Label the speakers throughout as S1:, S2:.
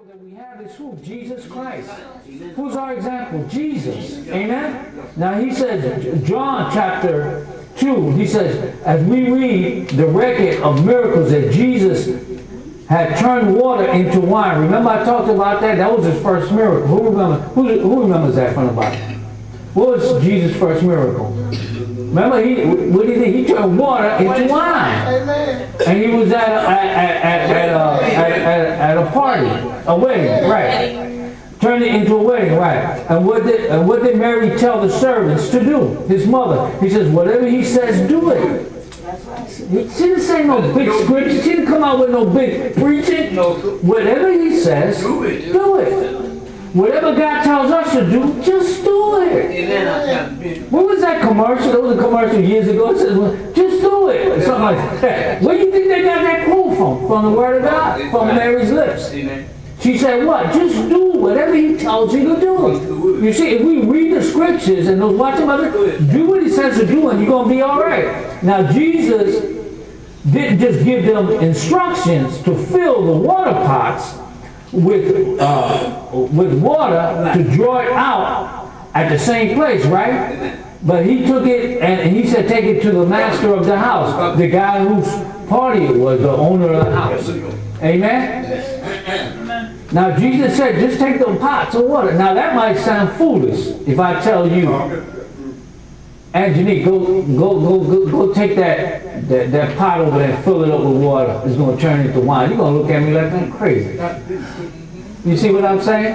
S1: that we have is who? Jesus Christ. Who's our example? Jesus. Amen? Now he says, John chapter 2, he says, as we read the record of miracles that Jesus had turned water into wine. Remember I talked about that? That was his first miracle. Who remembers that from the Bible? What was Jesus' first miracle? Remember, what did he do? He turned water into wine. And he was at a party, a wedding, right? Turned it into a wedding, right? And what did Mary tell the servants to do? His mother. He says, whatever he says, do it. She didn't say no big scripture. She didn't come out with no big preaching. Whatever he says, do it. Whatever God tells us to do, just do it. What was that commercial? There was a commercial years ago. It says, well, just do it. Or something like that. Where do you think they got that quote from? From the Word of God. From Mary's lips. She said what? Just do whatever he tells you to do. You see, if we read the scriptures and watch them, do what he says to do and you're going to be all right. Now, Jesus didn't just give them instructions to fill the water pots with water to draw it out at the same place, right? But he took it and he said take it to the master of the house, the guy whose party it was, the owner of the house. Amen? Now Jesus said just take them pots of water. Now that might sound foolish if I tell you, Angelique, go take that pot over there and fill it up with water. It's going to turn into wine. You're going to look at me like I'm crazy. You see what I'm saying?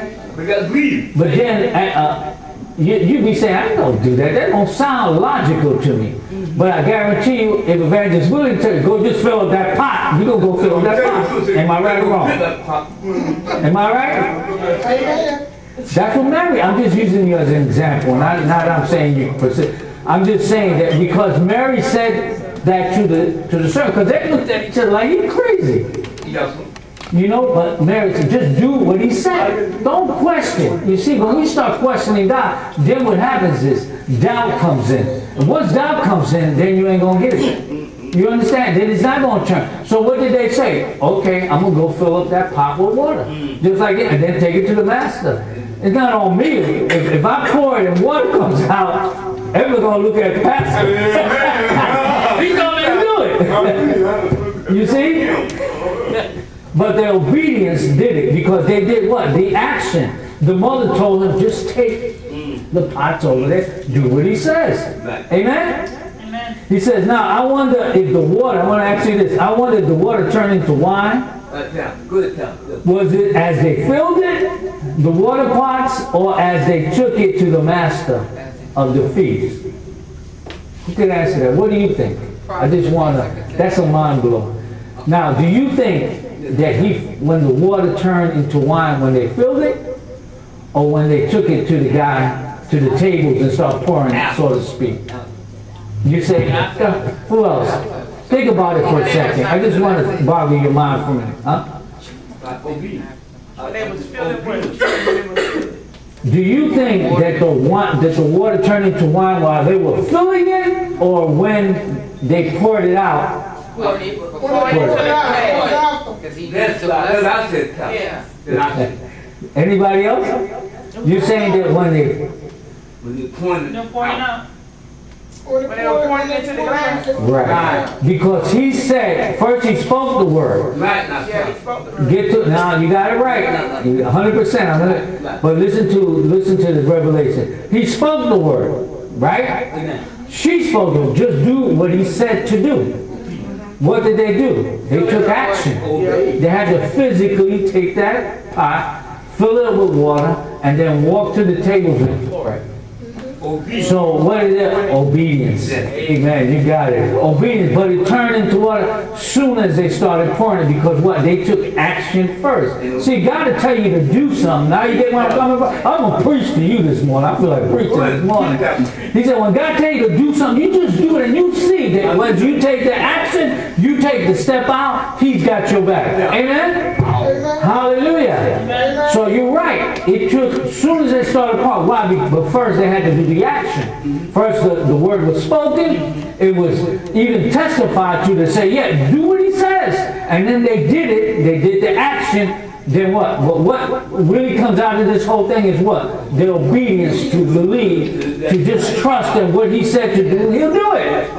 S1: But then you'd be saying, I don't do that. That don't sound logical to me. But I guarantee you, if Evangelist willing to go just fill up that pot, you're going to go fill up that pot. Am I right or wrong? Am I right? That's what Mary, I'm just using you as an example. Not I'm saying you. I'm just saying that because Mary said that to the servant, because they looked at each other like he's crazy. You know, but Mary said, just do what he said. Don't question. You see, when we start questioning God, then what happens is doubt comes in. And once doubt comes in, then you ain't going to get it. You understand? Then it's not going to turn. So what did they say? Okay, I'm going to go fill up that pot with water. Just like it, and then take it to the master. It's not on me. If I pour it and water comes out, everyone's going to look at the pastor. He's going to do it. You see? But their obedience did it because they did what? The action. The mother told them, just take the pots over there, do what he says. Amen? Amen. He says, now I wonder if the water, I want to ask you this, I wonder if the water turned into wine. Was it as they filled it, the water pots, or as they took it to the master of the feast? Who can answer that? What do you think? I just want to, that's a mind blow. Now, do you think that when the water turned into wine, when they filled it, or when they took it to the guy, to the tables and started pouring it, so to speak? You say, who else? Think about it for a second. I just want to boggle your mind for a minute. Huh? Do you think that the water turned into wine while they were filling it, or when they poured it out? Anybody else? You're saying that when they pouring out. Right. Because he said, first he spoke the word. Now you got it right. 100%. But listen to the revelation. He spoke the word. Right? She spoke it. Just do what he said to do. What did they do? They took action. They had to physically take that pot, fill it up with water, and then walk to the tables and pour it. So what is that? Obedience. Amen. You got it. Obedience. But it turned into water as soon as they started pouring it, because what? They took action first. See, God will tell you to do something. Now you get where I'm coming from? I'm going to preach to you this morning. I feel like preaching this morning. He said, when God tell you to do something, you just do it, and you see that when you take the action, you take the step out, he's got your back. Amen? Hallelujah. So you're right. It took, as soon as they started pouring, why? But first they had to do the action. First the word was spoken. It was even testified to say, yeah, do what he says. And then they did it. They did the action. then what? What really comes out of this whole thing is what? The obedience to believe, to just trust in what he said to do, he'll do it.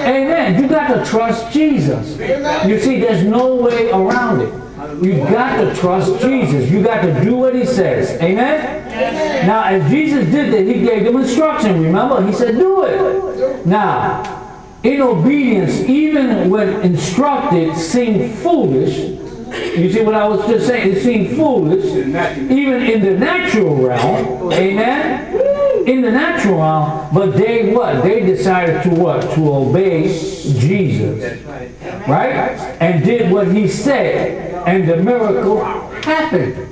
S1: Amen. You got to trust Jesus. You see, there's no way around it. You got to trust Jesus. You got to do what he says. Amen? Now, as Jesus did that, he gave them instruction. Remember? He said, do it. Now, in obedience, even when instructed, seemed foolish. You see what I was just saying? It seemed foolish, even in the natural realm. Amen? In the natural realm, but they what? They decided to what? To obey Jesus. Right? And did what he said. And the miracle happened.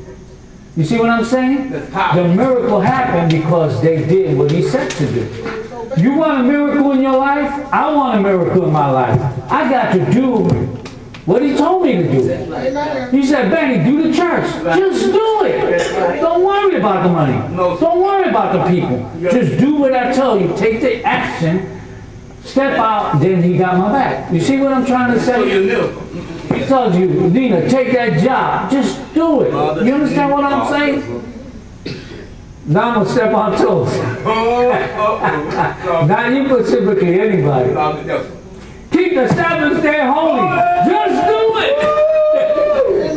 S1: You see what I'm saying? The miracle happened because they did what he said to do. You want a miracle in your life? I want a miracle in my life. I got to do what he told me to do. He said, Benny, do the church. Just do it. Don't worry about the money. Don't worry about the people. Just do what I tell you. Take the action. Step out. Then he got my back. You see what I'm trying to say? He tells you, Nina, take that job. Just do it. You understand what I'm saying? Now I'm going to step on toes. Not you specifically, anybody. Keep the Sabbath day holy. Just do it.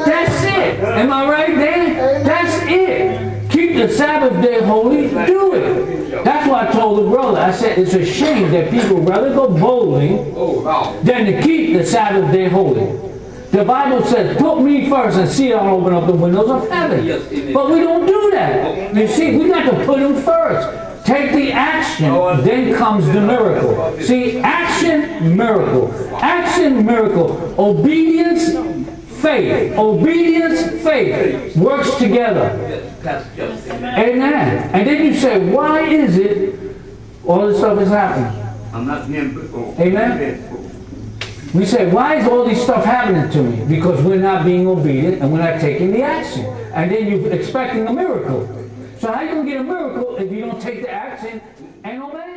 S1: That's it. Am I right there? That's it. Keep the Sabbath day holy. Do it. That's why I told the brother. I said it's a shame that people rather go bowling than to keep the Sabbath day holy. The Bible says, put me first and see I'll open up the windows of heaven. But we don't do that. You see, we got to put him first. Take the action, then comes the miracle. See, action, miracle. Action, miracle. Obedience, faith. Obedience, faith. Works together. Amen. And then you say, why is it all this stuff is happening? Amen. We say, why is all this stuff happening to me? Because we're not being obedient and we're not taking the action. And then you're expecting a miracle. So how are you going to get a miracle if you don't take the action and obey?